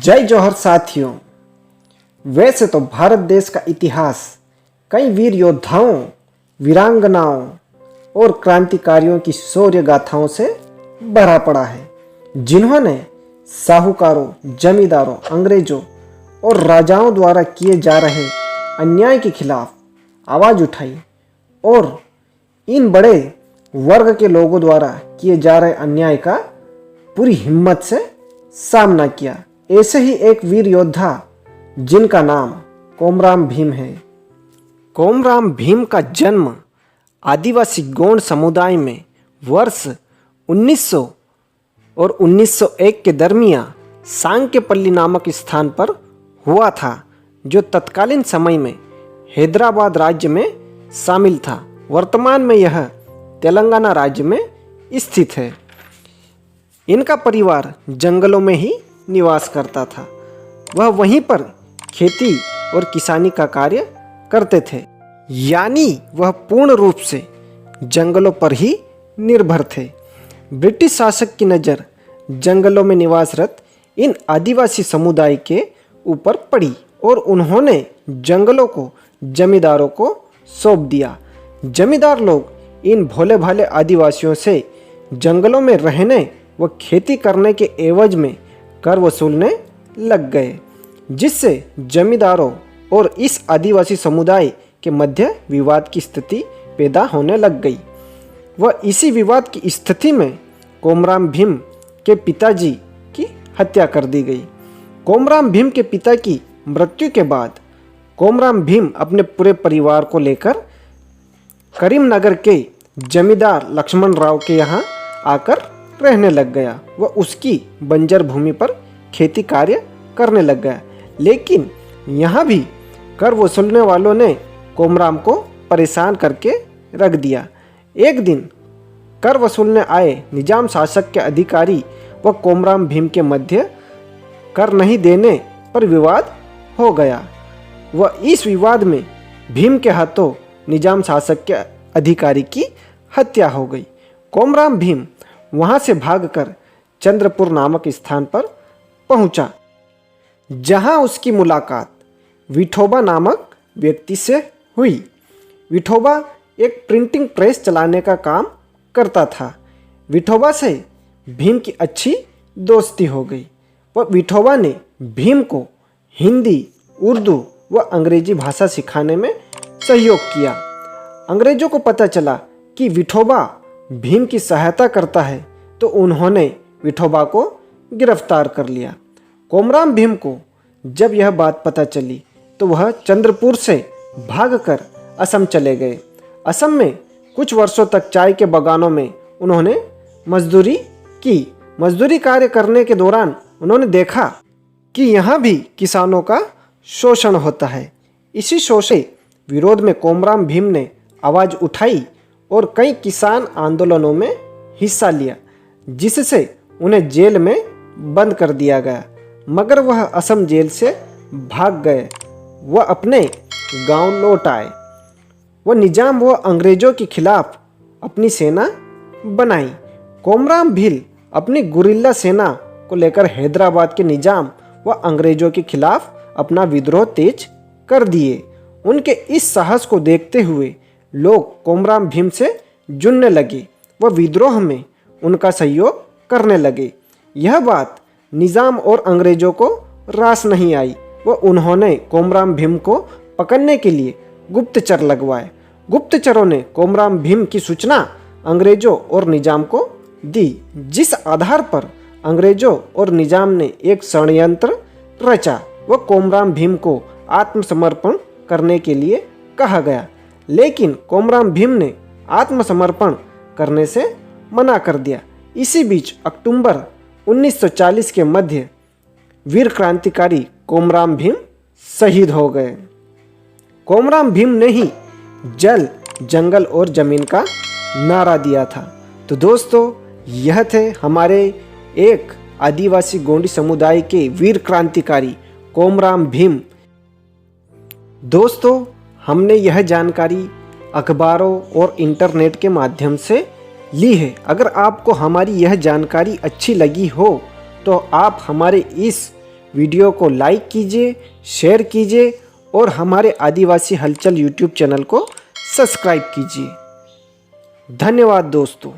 जय जौहर साथियों। वैसे तो भारत देश का इतिहास कई वीर योद्धाओं, वीरांगनाओं और क्रांतिकारियों की शौर्य गाथाओं से भरा पड़ा है, जिन्होंने साहूकारों, जमींदारों, अंग्रेजों और राजाओं द्वारा किए जा रहे अन्याय के खिलाफ आवाज़ उठाई और इन बड़े वर्ग के लोगों द्वारा किए जा रहे अन्याय का पूरी हिम्मत से सामना किया। ऐसे ही एक वीर योद्धा जिनका नाम कोमराम भीम है। कोमराम भीम का जन्म आदिवासी गोंड समुदाय में वर्ष 1900 और 1901 के दरमियान सांकेपल्ली नामक स्थान पर हुआ था, जो तत्कालीन समय में हैदराबाद राज्य में शामिल था। वर्तमान में यह तेलंगाना राज्य में स्थित है। इनका परिवार जंगलों में ही निवास करता था। वह वहीं पर खेती और किसानी का कार्य करते थे, यानी वह पूर्ण रूप से जंगलों पर ही निर्भर थे। ब्रिटिश शासक की नज़र जंगलों में निवासरत इन आदिवासी समुदाय के ऊपर पड़ी और उन्होंने जंगलों को जमींदारों को सौंप दिया। जमींदार लोग इन भोले भाले आदिवासियों से जंगलों में रहने व खेती करने के एवज में कर वसूलने लग गए, जिससे जमींदारों और इस आदिवासी समुदाय के मध्य विवाद की स्थिति पैदा होने लग गई। वह इसी विवाद की स्थिति में कोमराम भीम के पिताजी की हत्या कर दी गई। कोमराम भीम के पिता की मृत्यु के बाद कोमराम भीम अपने पूरे परिवार को लेकर करीमनगर के जमींदार लक्ष्मण राव के यहाँ आकर रहने लग गया। वह उसकी बंजर भूमि पर खेती कार्य करने लग गया, लेकिन यहाँ भी कर वसूलने वालों ने कोमराम को परेशान करके रख दिया। एक दिन कर वसूलने आए निजाम शासक के अधिकारी व कोमराम भीम के मध्य कर नहीं देने पर विवाद हो गया। वह इस विवाद में भीम के हाथों निजाम शासक के अधिकारी की हत्या हो गई। कोमराम भीम वहाँ से भागकर चंद्रपुर नामक स्थान पर पहुँचा, जहाँ उसकी मुलाकात विठोबा नामक व्यक्ति से हुई। विठोबा एक प्रिंटिंग प्रेस चलाने का काम करता था। विठोबा से भीम की अच्छी दोस्ती हो गई। वह विठोबा ने भीम को हिंदी, उर्दू व अंग्रेजी भाषा सिखाने में सहयोग किया। अंग्रेजों को पता चला कि विठोबा भीम की सहायता करता है, तो उन्होंने विठोबा को गिरफ्तार कर लिया। कोमराम भीम को जब यह बात पता चली तो वह चंद्रपुर से भागकर असम चले गए। असम में कुछ वर्षों तक चाय के बागानों में उन्होंने मजदूरी की। मजदूरी कार्य करने के दौरान उन्होंने देखा कि यहाँ भी किसानों का शोषण होता है। इसी शोषण के विरोध में कोमराम भीम ने आवाज़ उठाई और कई किसान आंदोलनों में हिस्सा लिया, जिससे उन्हें जेल में बंद कर दिया गया। मगर वह असम जेल से भाग गए। वह अपने गांव लौट आए। वह निजाम व अंग्रेजों के खिलाफ अपनी सेना बनाई। कोमराम भीम अपनी गुरिल्ला सेना को लेकर हैदराबाद के निजाम व अंग्रेजों के खिलाफ अपना विद्रोह तेज कर दिए। उनके इस साहस को देखते हुए लोग कोमराम भीम से जुड़ने लगे व विद्रोह में उनका सहयोग करने लगे। यह बात निजाम और अंग्रेजों को रास नहीं आई व उन्होंने कोमराम भीम को पकड़ने के लिए गुप्तचर लगवाए। गुप्तचरों ने कोमराम भीम की सूचना अंग्रेजों और निजाम को दी, जिस आधार पर अंग्रेजों और निजाम ने एक षड्यंत्र रचा व कोमराम भीम को आत्मसमर्पण करने के लिए कहा गया। लेकिन कोमराम भीम ने आत्मसमर्पण करने से मना कर दिया। इसी बीच अक्टूबर 1940 के मध्य वीर क्रांतिकारी कोमराम भीम शहीद हो गए। कोमराम भीम ने ही जल, जंगल और जमीन का नारा दिया था। तो दोस्तों, यह थे हमारे एक आदिवासी गोंडी समुदाय के वीर क्रांतिकारी कोमराम भीम। दोस्तों, हमने यह जानकारी अखबारों और इंटरनेट के माध्यम से ली है। अगर आपको हमारी यह जानकारी अच्छी लगी हो तो आप हमारे इस वीडियो को लाइक कीजिए, शेयर कीजिए और हमारे आदिवासी हलचल यूट्यूब चैनल को सब्सक्राइब कीजिए। धन्यवाद दोस्तों।